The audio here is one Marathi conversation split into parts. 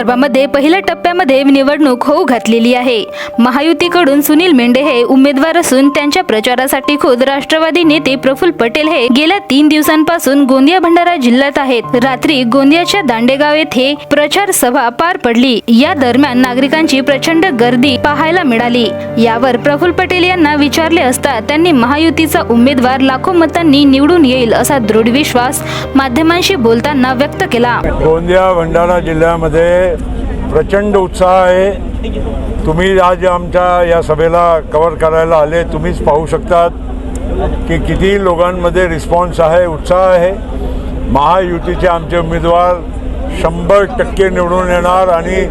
विदर्भामध्ये पहिल्या टप्प्यामध्ये निवडणूक होऊ घातलेली आहे। महायुतीकडून सुनील मेंढे हे उमेदवार असून त्यांच्या प्रचारासाठी खुद राष्ट्रवादी नेते प्रफुल्ल पटेल हे गेल्या 3 दिवसांपासून गोंदिया भंडारा जिल्ह्यात आहेत। रात्री गोंदियाच्या दांडेगाव येथे प्रचार सभा पार पडली। या दरम्यान नागरिकांची प्रचंड गर्दी पाहायला मिळाली। यावर प्रफुल्ल पटेल यांना विचारले असता त्यांनी महायुतीचा उमेदवार लाखो मतांनी निवडून येईल असा दृढ विश्वास माध्यमांशी बोलताना व्यक्त केला। गोंदिया भंडारा जिल्ह्यामध्ये प्रचंड उत्साह आहे। तुम्ही आज आमच्या या सभेला कव्हर करायला आले, तुम्हीच पाहू शकतात की किती लोकांमध्ये रिस्पॉन्स आहे, उत्साह आहे। महायुतीचे आमचे उमेदवार 100% निवडून येणार आणि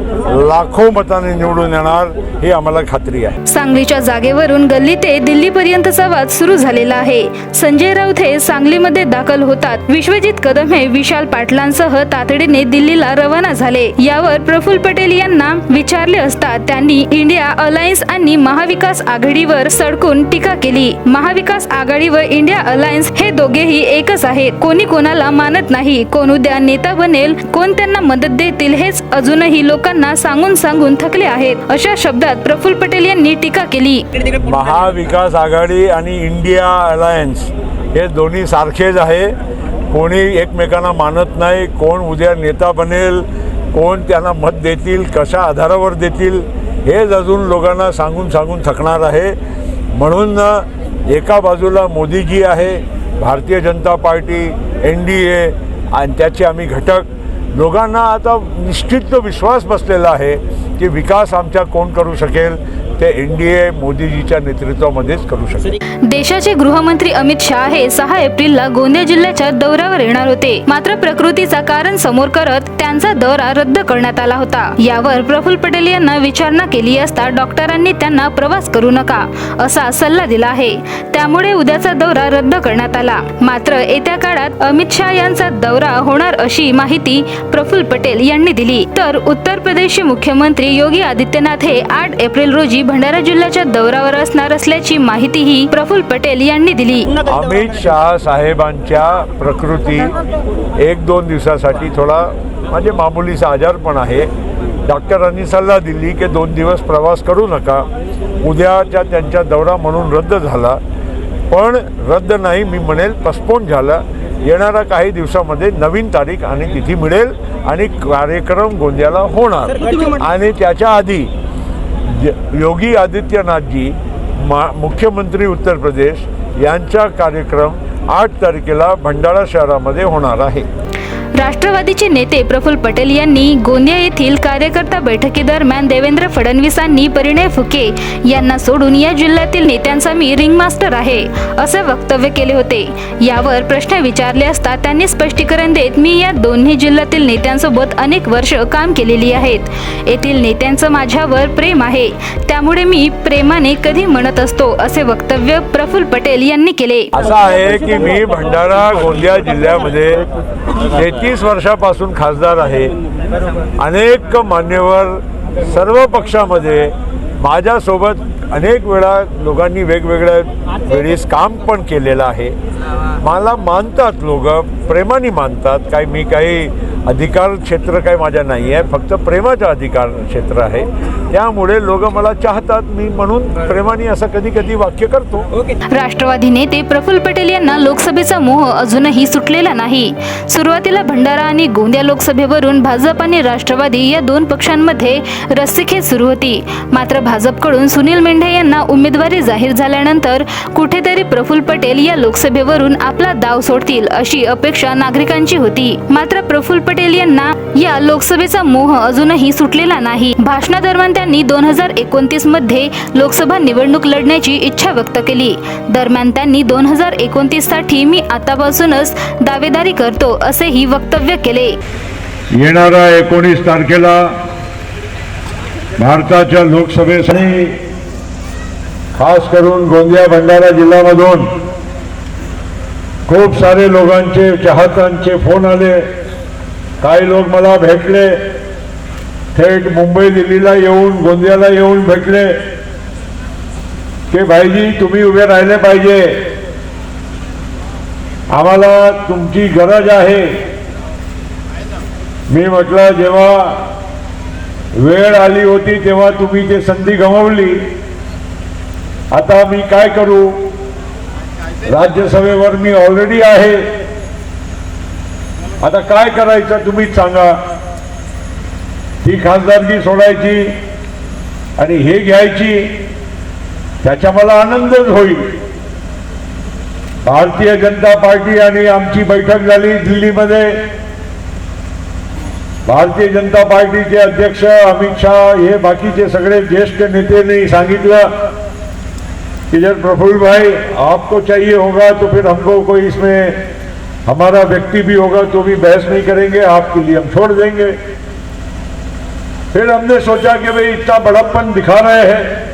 लाखो मतांनी निवडून येणार ही आम्हाला खात्री आहे। सांगलीच्या जागेवरून गल्ली ते दिल्लीपर्यंतचा वाद सुरू झालेला आहे। संजय राऊत हे सांगलीमध्ये दाखल होतात। विश्वजित कदम हे विशाल पाटलांसह तातडीने दिल्लीला रवाना झाले। यावर प्रफुल्ल पटेल यांना विचारले असता त्यांनी इंडिया अलायन्स आणि महाविकास आघाडीवर सडकून टीका केली। महाविकास आघाडी व इंडिया अलायन्स हे दोघेही एकच आहेत। कोणी कोणाला मानत नाही। कोण उद्या नेता बनेल, कोण त्यांना मदत देतील हेच अजूनही लोकांना सांगून थकले आहेत, अशा शब्दात प्रफुल्ल पटेल यांनी टीका केली। महाविकास आघाडी आणि इंडिया अलायन्स हे दोन्ही सारखेच आहे। कोणी एकमेकांना मानत नाही। कोण उद्या नेता बनेल, कोण त्यांना मत देतील, कशा आधारावर देतील हेच अजून लोकांना सांगून थकणार आहे। म्हणून एका बाजूला मोदीजी आहे, भारतीय जनता पार्टी, NDA आणि त्याचे आम्ही घटक। लोकांना आता निश्चित विश्वास बसलेला आहे की विकास आमचा कोण करू शकेल, ते NDA मोदीजीच्या नेतृत्वामध्येच करू शकेल। देशाचे गृहमंत्री अमित शाह हे 6 एप्रिलला गोंदिया जिल्ह्याच्या दौऱ्यावर येणार होते, मात्र प्रकृतीचा कारण समोर करत त्यांचा दौरा रद्द करण्यात आला होता। यावर प्रफुल्ल पटेल यांना विचारणा केली असता डॉक्टरांनी त्यांना प्रवास करू नका असा सल्ला दिला आहे। त्यामुळे उद्याचा दौरा रद्द करण्यात आला। मात्र येत्या काळात अमित शाह यांचा दौरा होणार अशी माहिती प्रफुल्ल पटेल यांनी दिली। तर उत्तर प्रदेशचे मुख्यमंत्री योगी आदित्यनाथ हे 8 एप्रिल रोजी भंडारा जिल्ह्याच्या दौऱ्यावर असणार असल्याची माहितीही प्रफुल्ल पटेल यांनी दिली। अमित शाह साहेबांच्या प्रकृती 1-2 दिवसासाठी थोडा म्हणजे मामुलीचा आजारपण आहे। डॉक्टरांनी सल्ला दिली की 2 दिवस प्रवास करू नका। उद्याच्या त्यांचा दौरा म्हणून रद्द झाला, पण रद्द नाही मी म्हणेल पोस्टपोन झाला। येणाऱ्या काही दिवसामध्ये नवीन तारीख आणि तिथी मिळेल आणि कार्यक्रम गोंदियाला होणार। आणि त्याच्या आधी योगी आदित्यनाथजी मुख्यमंत्री उत्तर प्रदेश यांचा कार्यक्रम 8 तारखेला भंडारा शहरामध्ये होणार आहे। राष्ट्रवादीचे नेते प्रफुल्ल पटेल यांनी गोंदिया येथील कार्यकर्ता बैठकीदरम्यान देवेंद्र फडणवीसांनी परिणय फुके यांना सोडून या जिल्ह्यातील नेत्यांचा मी रिंग मास्टर आहे असे वक्तव्य केले होते। यावर प्रश्न विचारले असता त्यांनी स्पष्टीकरण देत मी या दोन्ही जिल्ह्यातील नेत्यांसोबत अनेक वर्ष काम केलेली आहेत। येथील नेत्यांचं माझ्यावर प्रेम आहे, त्यामुळे मी प्रेमाने कधी म्हणत असतो असे वक्तव्य प्रफुल्ल पटेल यांनी केले। असं आहे की मी भंडारा गोंदिया जिल्ह्यामध्ये 33 वर्षापासून खासदार आहे। अनेक मान्यवर सर्व पक्षामध्ये माझ्यासोबत अनेक वेळा लोकांनी वेगवेगळ्या वेळेस काम पण केलेलं आहे। मला मानतात, लोक प्रेमाने मानतात। मी काही अधिकार क्षेत्र काही माझ्या नाही आहे, फक्त प्रेमाचं अधिकार क्षेत्र आहे। त्यामुळे लोक मला चाहतात, मी म्हणून प्रेमाने असं कधी वाक्य करतो। राष्ट्रवादी नेते प्रफुल्ल पटेल यांना लोकसभेचा मोह अजूनही सुटलेला नाही। सुरुवातीला भंडारा आणि गोंदिया लोकसभेवरून भाजप आणि राष्ट्रवादी या 2 पक्षांमध्ये रस्सीखेच सुरू होती। मात्र भाजपकडून सुनील मेंढे यांना उमेदवारी जाहीर झाल्यानंतर कुठेतरी प्रफुल्ल पटेल या लोकसभेवरून आपला दाव सोडतील अशी अपेक्षा नागरिकांची होती। मात्र प्रफुल्ल पटेल यांना या लोकसभेचा मोह अजूनही सुटलेला नाही। भाषणादरम्यान त्यांनी 2029 मध्ये लोकसभा निवडणूक लढण्याची इच्छा व्यक्त केली। दरम्यान त्यांनी 2029 साठी मी आतापासूनच दावेदारी करतो असेही वक्तव्य केले। येणाऱ्या 19 तारखेला भारताच्या लोकसभेसाठी खास करून गोंदिया भंडारा जिल्ह्यामधून खूप सारे लोकांचे चाहत्यांचे फोन आले। काही लोक मला भेटले, थेट मुंबई दिल्लीला येऊन गोंदियाला येऊन भेटले की भाईजी तुम्ही उभे राहिले पाहिजे, आम्हाला तुमची गरज आहे। मी म्हटलं जेव्हा वेळ आली होती तेव्हा तुम्ही ते संधी गमावली. आता मी काय करू? राज्यसभेवर मी ऑलरेडी आहे. आता काय करायचं तुम्हीच सांगा. ती खासदारकी सोडायची आणि हे घ्यायची, त्याचा मला आनंदच होईल. भारतीय जनता पार्टी आणि आमची बैठक झाली दिल्लीमध्ये. भारतीय जनता पार्टीचे अध्यक्ष अमित शाह हे बाकीचे सगळे ज्येष्ठ नेत्यांनी सांगितलं कि जब प्रफुल्ल भाई आपको चाहिए होगा तो फिर हमको कोई इसमें हमारा व्यक्ति भी होगा तो भी बहस नहीं करेंगे, आपके लिए हम छोड़ देंगे. फिर हमने सोचा कि भाई इतना बड़प्पन दिखा रहे हैं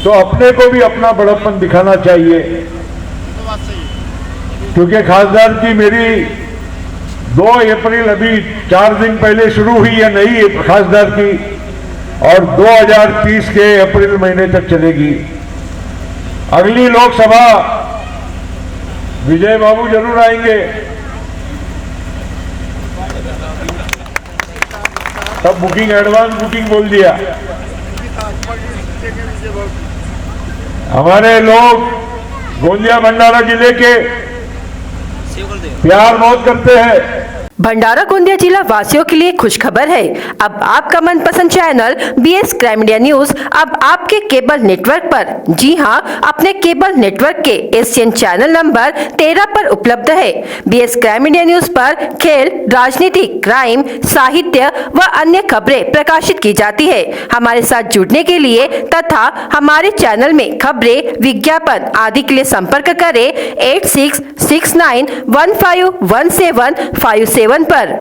तो अपने को भी अपना बड़प्पन दिखाना चाहिए. क्योंकि खासदार की मेरी 2 अप्रैल अभी 4 दिन पहले शुरू हुई है नई खासदार की और 2030 के अप्रैल महीने तक चलेगी. अगली लोकसभा विजय बाबू जरूर आएंगे. तब बुकिंग एडवांस बुकिंग बोल दिया. हमारे लोग गोंदिया भंडारा जिले के प्यार बहुत करते हैं. भंडारा गोंदिया जिला वासियों के लिए खुशखबर है. अब आपका मनपसंद channel BS crime media news अब आपके केबल नेटवर्क पर, जी हां, अपने केबल नेटवर्क के एशियन चैनल नंबर 13 पर उपलब्ध है. बीएस क्राइम मीडिया न्यूज पर खेल, राजनीति, क्राइम, साहित्य व अन्य खबरें प्रकाशित की जाती है. हमारे साथ जुड़ने के लिए तथा हमारे चैनल में खबरें, विज्ञापन आदि के लिए संपर्क करें 8669151757 पर.